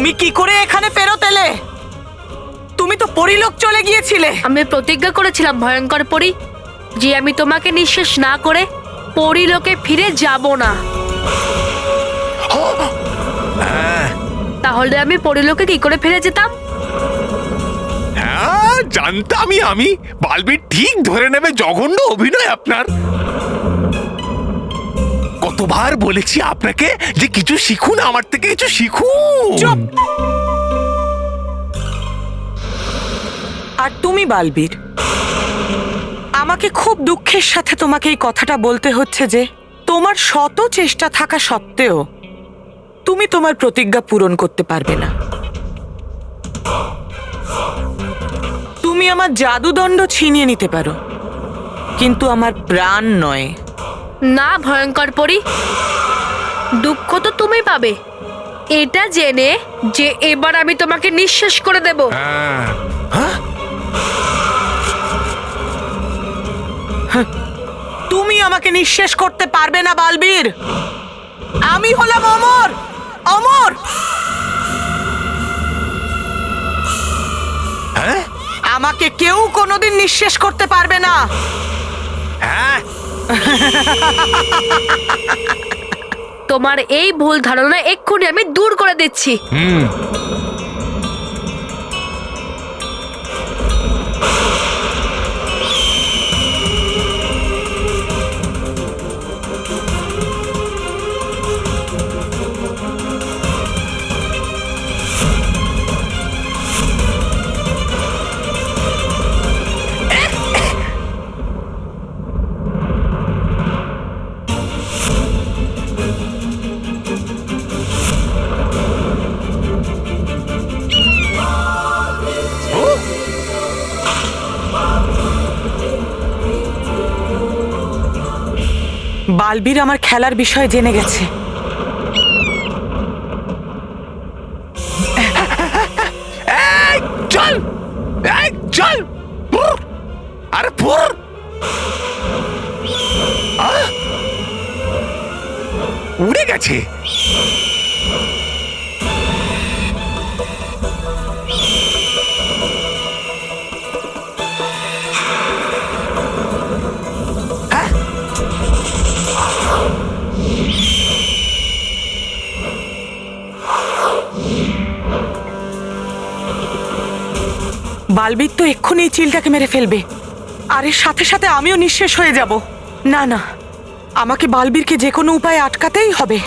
তুমি কি করে এখানে ফেরত এলে? তুমি তো পরিলোক চলে গিয়েছিলে। আমি প্রতিজ্ঞা করেছিলাম ভয়ঙ্কর পরি যে আমি তোমাকে নিঃশেষ না করে পরিলোকে ফিরে যাব না। তাহলে আমি পরিলোকে কি করে ফিরে যেতাম? হ্যাঁ, জানতামই আমি। বালবীর ঠিক ধরে নেবে জঘন্য অভিনয় আপনার। কতবার বলেছি আপনাকে যে কিছু শিখুন, আমার থেকে কিছু শিখুন। চুপ! আর তুমি বালবীর, আমাকে খুব দুঃখের সাথে তোমাকে এই কথাটা বলতে হচ্ছে যে তোমার শত চেষ্টা থাকা সত্ত্বেও তুমি তোমার প্রতিজ্ঞা পূরণ করতে পারবে না। তুমি আমার জাদুদণ্ড ছিনিয়ে নিতে পারো, কিন্তু আমার প্রাণ নয়। না ভয়ঙ্কর পরি, দুঃখ তো তুমি পাবে এটা জেনে যে এবার আমি তোমাকে নিঃশেষ করে দেব। তুমি আমাকে নিঃশেষ করতে পারবে না বালবীর। আমি হলাম অমর, অমর। আমাকে কেউ কোনোদিন নিঃশেষ করতে পারবে না। হ্যাঁ, তোমার এই ভুল ধারণা এক্ষুনি আমি দূর করে দিচ্ছি। বালবীর আমার খেলার বিষয়ে জেনে গেছে। চল চল। আরে উড়ে গেছে। বালবীর তো এক্ষুনি এই চিলটাকে মেরে ফেলবে, আর এর সাথে সাথে আমিও নিঃশেষ হয়ে যাব। না না, আমাকে বালবীরকে যে কোনো উপায়ে আটকাতেই হবে।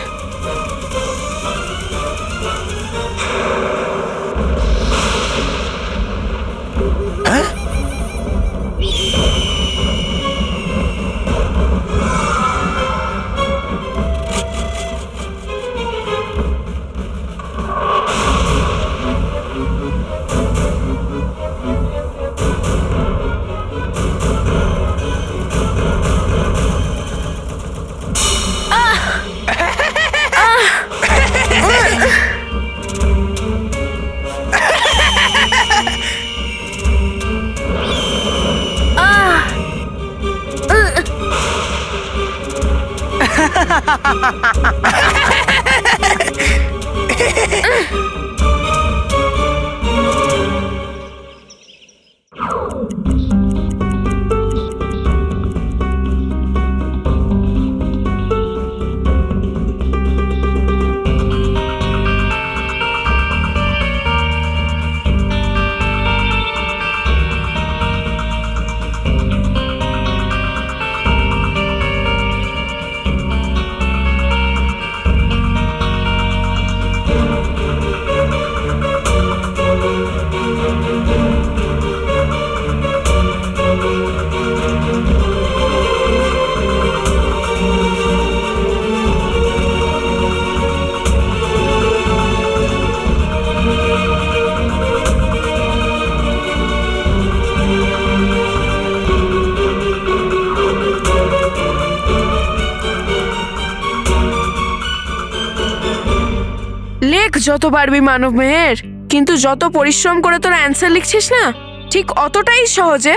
লেখ যত পারবি মানব মেহের, কিন্তু যত পরিশ্রম করে তোরা অ্যান্সার লিখছিস না, ঠিক অতটাই সহজে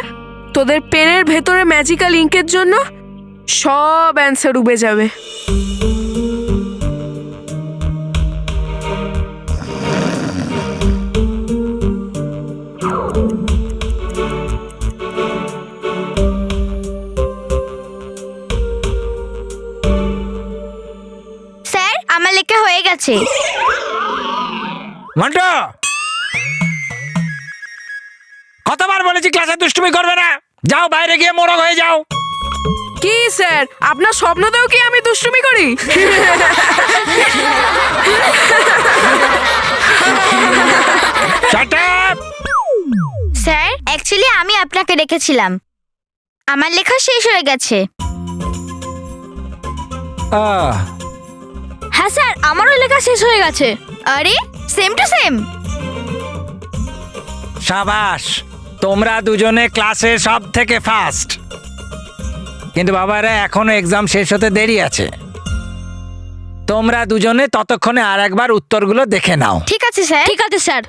তোদের পেনের ভেতরে ম্যাজিক্যাল ইঙ্কের জন্য সব অ্যান্সার উবে যাবে। আছে। মন্টু, কতবার বলেছি ক্লাসে দুষ্টুমি করবে না? যাও বাইরে গিয়ে মোরগ হয়ে যাও। কি স্যার, আপনার স্বপ্নতেও কি আমি দুষ্টুমি করি? Shut up! স্যার, অ্যাকচুয়ালি আমি আপনাকে রেখেছিলাম। আমার লেখা শেষ হয়ে গেছে। হ্যাঁ স্যার, আমারও লেখা শেষ হয়ে গেছে। আরে সেম টু সেম। সাবাস, তোমরা দুজনে ক্লাসে সব থেকে ফার্স্ট। কিন্তু বাবারা, এখনো এক্সাম শেষ হতে দেরি আছে। তোমরা দুজনে ততক্ষণে আর একবার উত্তরগুলো দেখে নাও। ঠিক আছে স্যার। ঠিক আছে স্যার।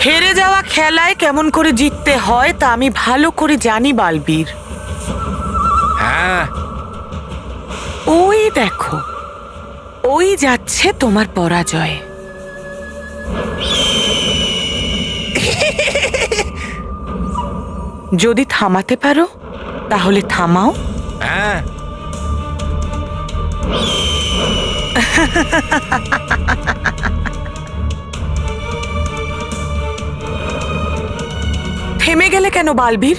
হেরে যাওয়া খেলায় কেমন করে জিততে হয় তা আমি ভালো করে জানি বালবীর। হ্যাঁ, ওই দেখো, ওই যাচ্ছে তোমার পরাজয়। যদি থামাতে পারো তাহলে থামাও। হ্যাঁ। থেমে গেলে কেন বালবীর?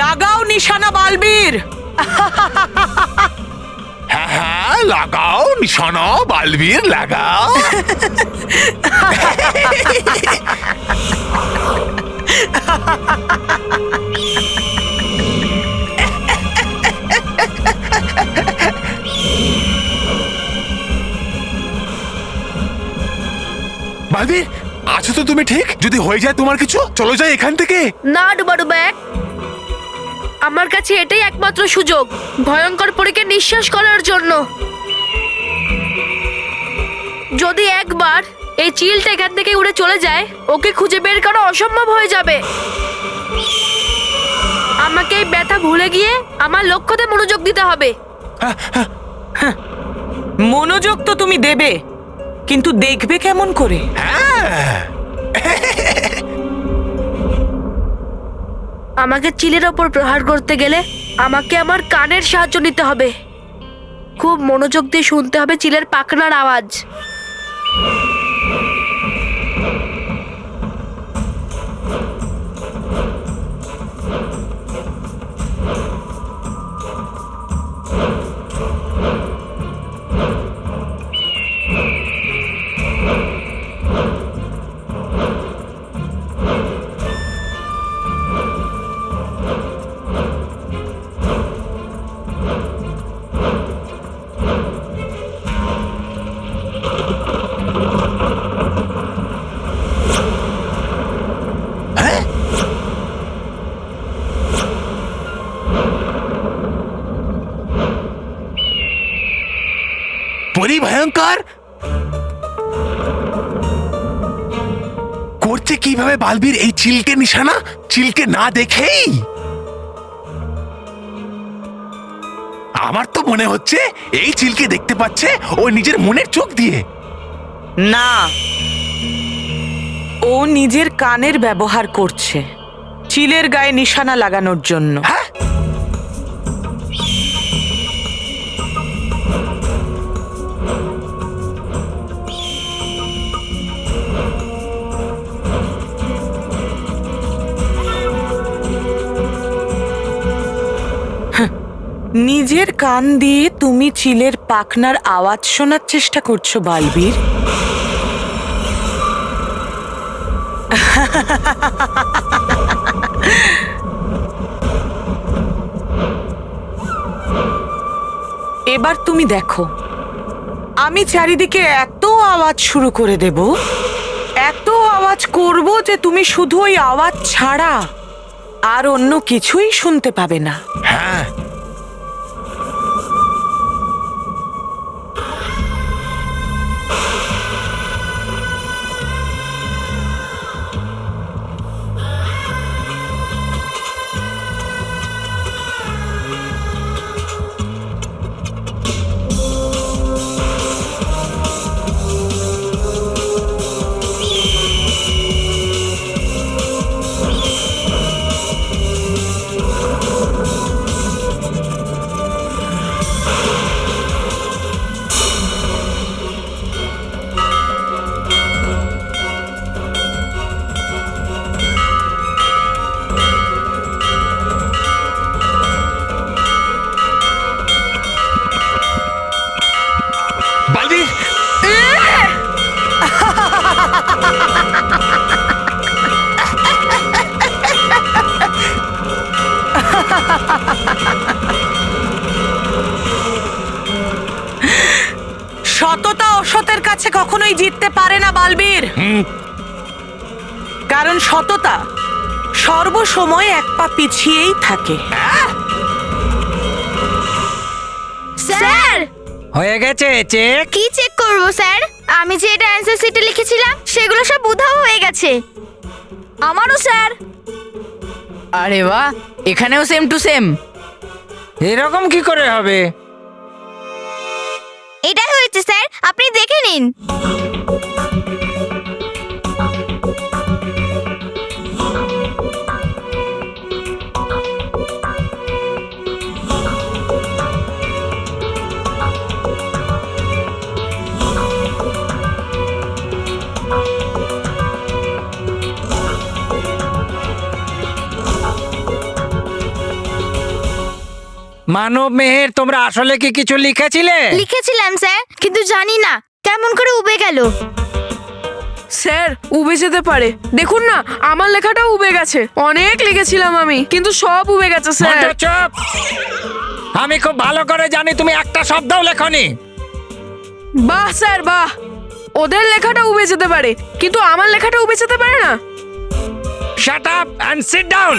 লাগাও নিশানা বালবীর। হ্যাঁ হ্যাঁ, লাগাও নিশানা বালবীর, লাগাও। বালবীর, আছো তো তুমি ঠিক? যদি হয়ে যায় তোমার কিছু, চলো যাই এখান থেকে। না ডুবাডুবা এক, আমার কাছে এটাই একমাত্র সুযোগ ভয়ঙ্কর পরীকে নিঃশ্বাস করার জন্য। যদি একবার এই চিলটা এখান থেকে উড়ে চলে যায়, ওকে খুঁজে বের করা অসম্ভব হয়ে যাবে। আমাকে এই ব্যথা ভুলে গিয়ে আমার লক্ষ্যতে মনোযোগ দিতে হবে। মনোযোগ তো তুমি দেবে, কিন্তু দেখবে কেমন করে? আমাকে চিলের ওপর প্রহার করতে গেলে আমাকে আমার কানের সাহায্য নিতে হবে। খুব মনোযোগ দিয়ে শুনতে হবে চিলের পাখনার আওয়াজ। পরি ভয়ঙ্কর করছে কিভাবে বালবীর এই চিলকে নিশানা? চিলকে না দেখেই? আমার তো মনে হচ্ছে এই চিলকে দেখতে পাচ্ছে ও নিজের মনের চোখ দিয়ে। না, ও নিজের কানের ব্যবহার করছে চিলের গায়ে নিশানা লাগানোর জন্য। হ্যাঁ, নিজের কান দিয়ে তুমি চিলের পাখনার আওয়াজ শোনার চেষ্টা করছো বালবীর। এবার তুমি দেখো আমি চারিদিকে এত আওয়াজ শুরু করে দেব, এত আওয়াজ করব যে তুমি শুধু ওই আওয়াজ ছাড়া আর অন্য কিছুই শুনতে পাবে না। হ্যাঁ, বালবীর, সততা অসতের কাছে কখনোই জিততে পারে না বালবীর। কারণ সততা সর্বসময় এক পা পিছিয়েই থাকে। স্যার, হয়ে গেছে চেক। কি চেক করব স্যার? আমি যে এটা অ্যানসার শিটে লিখেছিলাম সেগুলো সব উধাও হয়ে গেছে। আমারও স্যার। আরে বাহ, এখানেও সেম টু সেম। এরকম কি করে হবে? এটাই হয়েছে স্যার, আপনি দেখে নিন। মানব মেহের, তোমরা আসলে কি কিছু লিখেছিলে? লিখেছিলাম স্যার, কিন্তু জানি না কেমন করে উবে গেল। স্যার, উবে যেতে পারে। দেখুন না, আমার লেখাটাও উবে গেছে। অনেক লিখেছিলাম আমি, কিন্তু সব উবে গেছে স্যার। মন্টু, চুপ! আমি খুব ভালো করে জানি তুমি একটা শব্দও লেখনি। বাহ স্যার, বাহ। ওদের লেখাটা উবে যেতে পারে, কিন্তু আমার লেখাটা উবে যেতে পারে না। Shut up and sit down.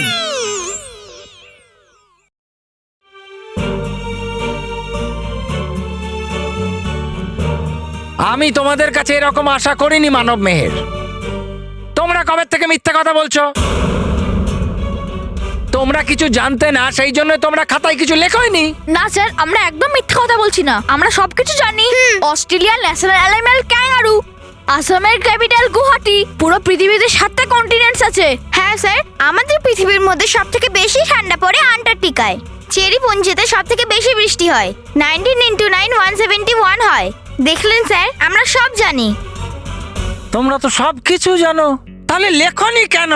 আমি তোমাদের কাছে এরকম আশা করিনি মানব মেহের। তোমরা কবে থেকে মিথ্যে কথা বলছো? তোমরা কিছু জানতে না, সেই জন্য তোমরা খাতায় কিছু লেখোইনি। না স্যার, আমরা একদম মিথ্যে কথা বলছি না। আমরা সবকিছু জানি। অস্ট্রেলিয়ার ন্যাশনাল অ্যানিমাল ক্যাঙ্গারু, আসামের ক্যাপিটাল গুয়াহাটি, পুরো পৃথিবীতে 7টা কন্টিনেন্টস আছে। হ্যাঁ স্যার, আমাদের পৃথিবীর মধ্যে সবথেকে বেশি ঠান্ডা পড়ে আন্টার্কটিকায়। চেরিপুঞ্জিতে সবথেকে বেশি বৃষ্টি হয়। 19 × 9 171 হয়। দেখলেন স্যার, আমরা সব জানি। তোমরা তো সব কিছু জানো, তাহলে লেখনি কেন?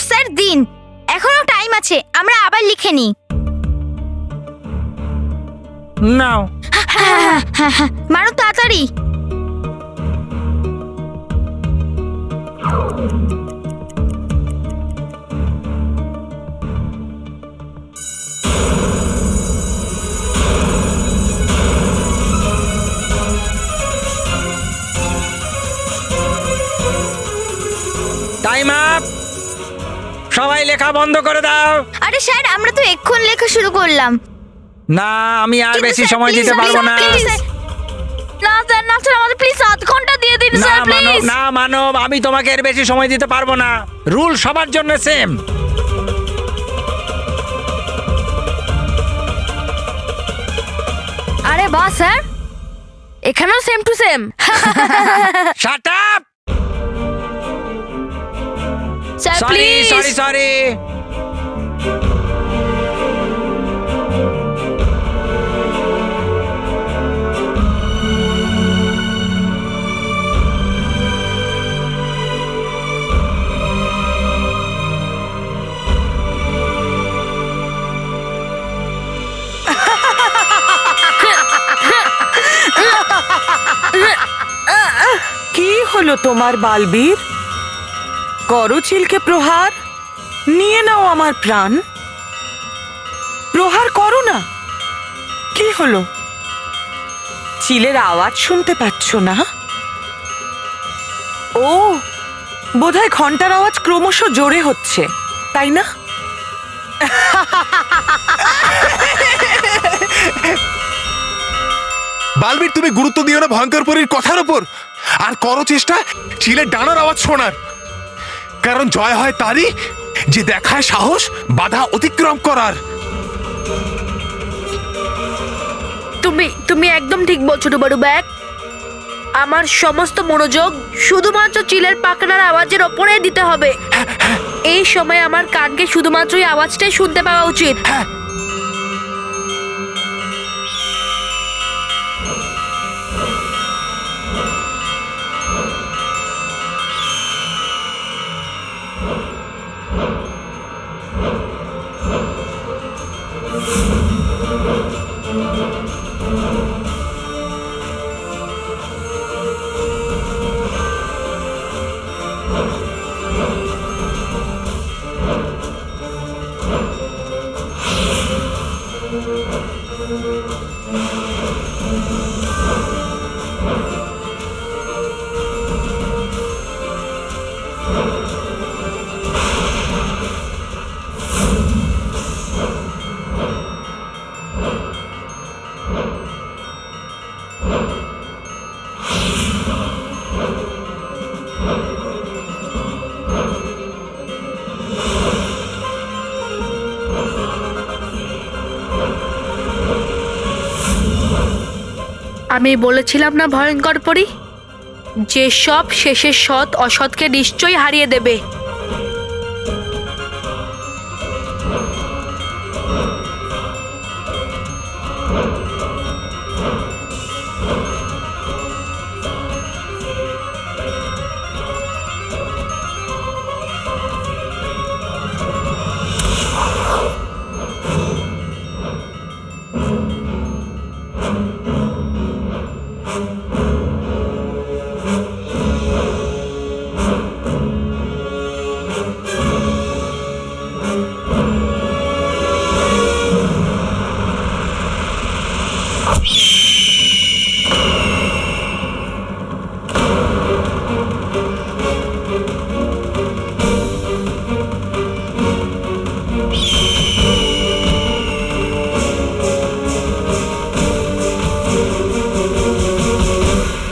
স্যার দিন, এখনো টাইম আছে, আমরা আবার লিখে নিই। নাও। মারো তাড়াতাড়ি। Time up! সবাই লেখা বন্ধ করে দাও। আরে স্যার, আমরা তো এক্ষুনি লেখা শুরু করলাম। না, আমি আর কিন্তু বেশি স্যার, সময় please, দিতে পারবো না। please, sir. না স্যার, না স্যার, আমাদের প্লিজ 7 ঘন্টা দিয়ে দিন না স্যার, মানব, প্লিজ। না মানব, আমি তোমাকে এর বেশি সময় দিতে পারবো না। রুল সবার জন্য সেম। আরে বাহ স্যার, এখানেও same to same. Shut up! Sir sorry please. Sorry sorry. কি হলো তোমার বালবীর? করো চিলকে প্রহার, নিয়ে নাও আমার প্রাণ। প্রহার করো না। কি হলো? চিলের আওয়াজ শুনতে পাচ্ছ না? ও, বোধহয় ঘন্টার আওয়াজ ক্রমশ জোরে হচ্ছে, তাই না? বালবীর, তুমি গুরুত্ব দিও না ভয়ঙ্কর পরীর কথার উপর, আর করো চেষ্টা চিলের ডানার আওয়াজ শোনার। কারণ জয় হয় তারই যে দেখায় সাহস বাধা অতিক্রম করার। তুমি একদম ঠিক বলছো ডুবাডু ব্যাগ। আমার সমস্ত মনোযোগ শুধুমাত্র চিলের পাখনার আওয়াজের ওপরে দিতে হবে। এই সময় আমার কানকে শুধুমাত্র এই আওয়াজটাই শুনতে পাওয়া উচিত। আমি বলেছিলাম না ভয়ঙ্কর পরী, যে সব শেষের সৎ অসৎকে নিশ্চয়ই হারিয়ে দেবে।